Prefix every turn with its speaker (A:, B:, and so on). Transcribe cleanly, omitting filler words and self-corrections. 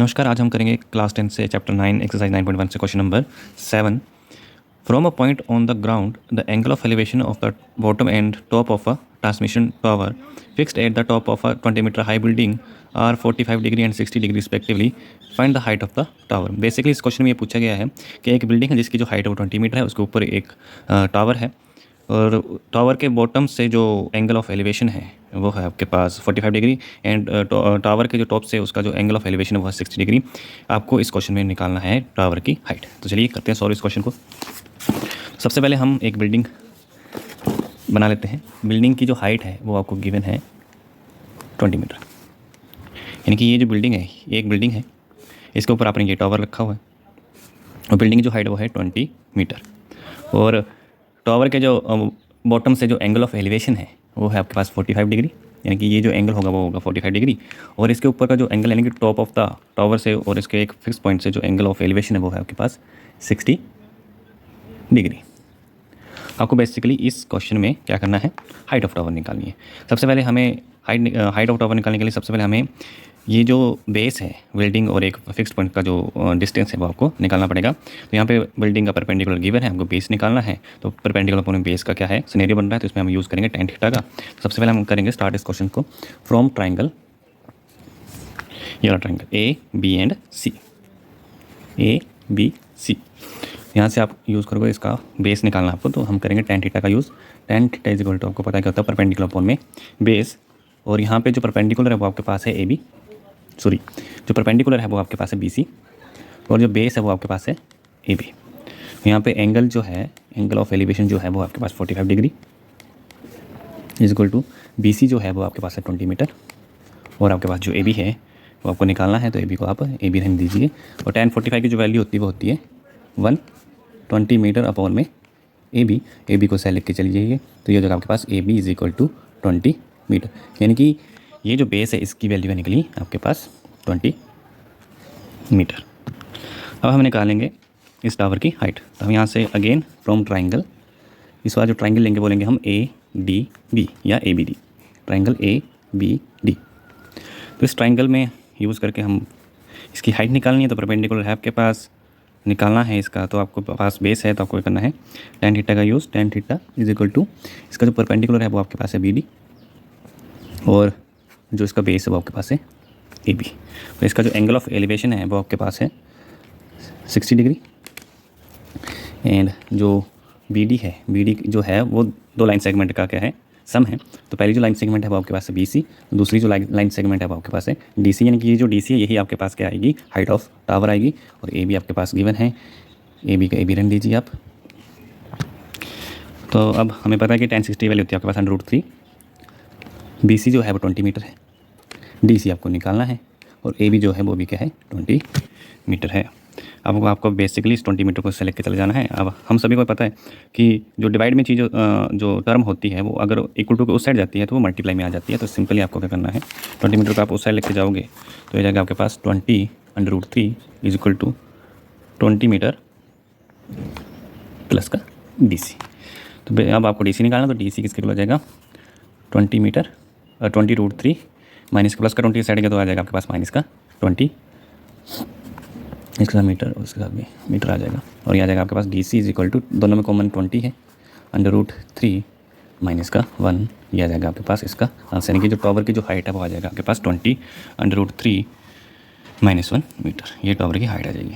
A: नमस्कार, आज हम करेंगे क्लास 10 से चैप्टर 9 एक्सरसाइज 9.1 से question number 7। From a point on the ground the angle of elevation of the bottom and top of a transmission tower fixed at the top of a 20 metre high building are 45 degree and 60 degree respectively. Find the height of the tower. Basically इस question में ये पूछा गया है कि एक building है जिसकी जो हाइट है वो 20 मीटर है, उसके ऊपर एक टावर है और टावर के बॉटम से जो एंगल ऑफ एलिवेशन है वो है आपके पास 45 डिग्री एंड टावर के जो टॉप से उसका जो एंगल ऑफ एलिवेशन है वो है 60 डिग्री। आपको इस क्वेश्चन में निकालना है टावर की हाइट। तो चलिए करते हैं सॉल्व इस क्वेश्चन को। सबसे पहले हम एक बिल्डिंग बना लेते हैं। बिल्डिंग की जो हाइट है वो आपको गिवन है 20 मीटर, यानी कि ये जो बिल्डिंग है ये एक बिल्डिंग है, इसके ऊपर आपने ये टावर रखा हुआ है और बिल्डिंग की जो हाइट वो है 20 मीटर और टावर के जो बॉटम से जो एंगल ऑफ एलिवेशन है वो है आपके पास 45 डिग्री, यानी कि ये जो एंगल होगा वो होगा 45 डिग्री और इसके ऊपर का जो एंगल यानी कि टॉप ऑफ द टावर से और इसके एक फिक्स पॉइंट से जो एंगल ऑफ एलिवेशन है वो है आपके पास 60 डिग्री। आपको बेसिकली इस क्वेश्चन में क्या करना है, हाइट ऑफ टावर निकालनी है। सबसे पहले हमें हाइट ऑफ टावर निकालने के लिए सबसे पहले हमें ये जो बेस है बिल्डिंग और एक फिक्स्ड पॉइंट का जो डिस्टेंस है वो आपको निकालना पड़ेगा। तो यहाँ पे बिल्डिंग का परपेंडिकुलर गिवन है, हमको बेस निकालना है। तो परपेंडिकुलर अपॉन बेस का क्या है सिनेरियो बन रहा है, तो इसमें हम यूज़ करेंगे tan थीटा का। तो सबसे पहले हम करेंगे स्टार्ट इस क्वेश्चन को फ्रॉम ट्राइंगल, ये वाला triangle A B and C, A B C, यहाँ से आप यूज़ करोगे इसका बेस निकालना आपको। तो हम करेंगे tan थीटा का use. tan theta is equal to आपको पता है क्या होता है, परपेंडिकुलर अपॉन में बेस, और यहाँ पे जो परपेंडिकुलर है वो आपके पास है ए बी, सॉरी जो परपेंडिकुलर है वो आपके पास है बी सी और जो बेस है वो आपके पास है ए बी। यहाँ पे एंगल जो है, एंगल ऑफ एलिवेशन जो है वो आपके पास 45 degree is equal to B C जो है वो आपके पास है 20 मीटर और आपके पास जो ए बी है वो आपको निकालना है। तो ए बी को आप ए बी रहने दीजिए और tan 45 की जो वैल्यू होती है वो होती है 120 मीटर अपॉन में ए बी को सेलेक्ट के चली जाइए। तो ये जो आपके पास A B is equal to 20 metre, यानी कि ये जो बेस है इसकी वैल्यू निकली आपके पास 20 मीटर। अब हम निकालेंगे इस टावर की हाइट। तो हम यहाँ से अगेन फ्रॉम ट्राइंगल, इस बार जो ट्राइंगल लेंगे बोलेंगे हम ए डी बी या A B D, triangle A B D. तो इस ट्राइंगल में यूज़ करके हम इसकी हाइट निकालनी है। तो परपेंडिकुलर है आपके पास, निकालना है इसका, तो आपको पास बेस है तो आपको करना है tan थीटा का use. tan theta is equal to इसका जो परपेंडिकुलर है वो आपके पास है बी डी और जो इसका बेस है वो आपके पास है ए बी। तो इसका जो एंगल ऑफ एलिवेशन है वो आपके पास है 60 डिग्री एंड जो बी डी है, बी डी जो है वो दो लाइन सेगमेंट का क्या है सम है। तो पहली जो लाइन सेगमेंट है वो आपके पास है बी सी, दूसरी जो लाइन सेगमेंट है वो आपके पास है डी सी, यानी कि ये जो डी सी है यही आपके पास क्या आएगी, हाइट ऑफ टावर आएगी। और ए बी आपके पास गिवन है, ए बी का ए बी रन दीजिए आप। तो अब हमें पता है कि tan 60 वैल्यू होती है आपके पास √3, बी सी जो है वो 20 मीटर है, डी सी आपको निकालना है और ए बी जो है वो भी क्या है 20 मीटर है। अब आपको बेसिकली इस 20 मीटर को सेलेक्ट के चले जाना है। अब हम सभी को पता है कि जो डिवाइड में चीज़ जो टर्म होती है वो अगर इक्वल टू के उस साइड जाती है तो वो मल्टीप्लाई में आ जाती है। तो सिंपली आपको क्या करना है, 20 मीटर को आप उस साइड लेके जाओगे तो ये जाएगा आपके पास 20/√3 is equal to 20 metre plus का डी सी। तो अब आपको डी सी निकालना, तो डी सी किसके हो जाएगा 20 मीटर 20√3 माइनस का प्लस का 20 साइड गया तो आ जाएगा आपके पास माइनस का 20, इसके साथ मीटर और उसके साथ भी मीटर आ जाएगा और यह आ जाएगा आपके पास D C is equal to, दोनों में कॉमन 20 है, √3 माइनस का 1, यह आ जाएगा आपके पास इसका आंसर, यानी कि जो टावर की जो हाइट है वो आ जाएगा आपके पास 20/√3 -1 मीटर। ये टावर की हाइट आ जाएगी।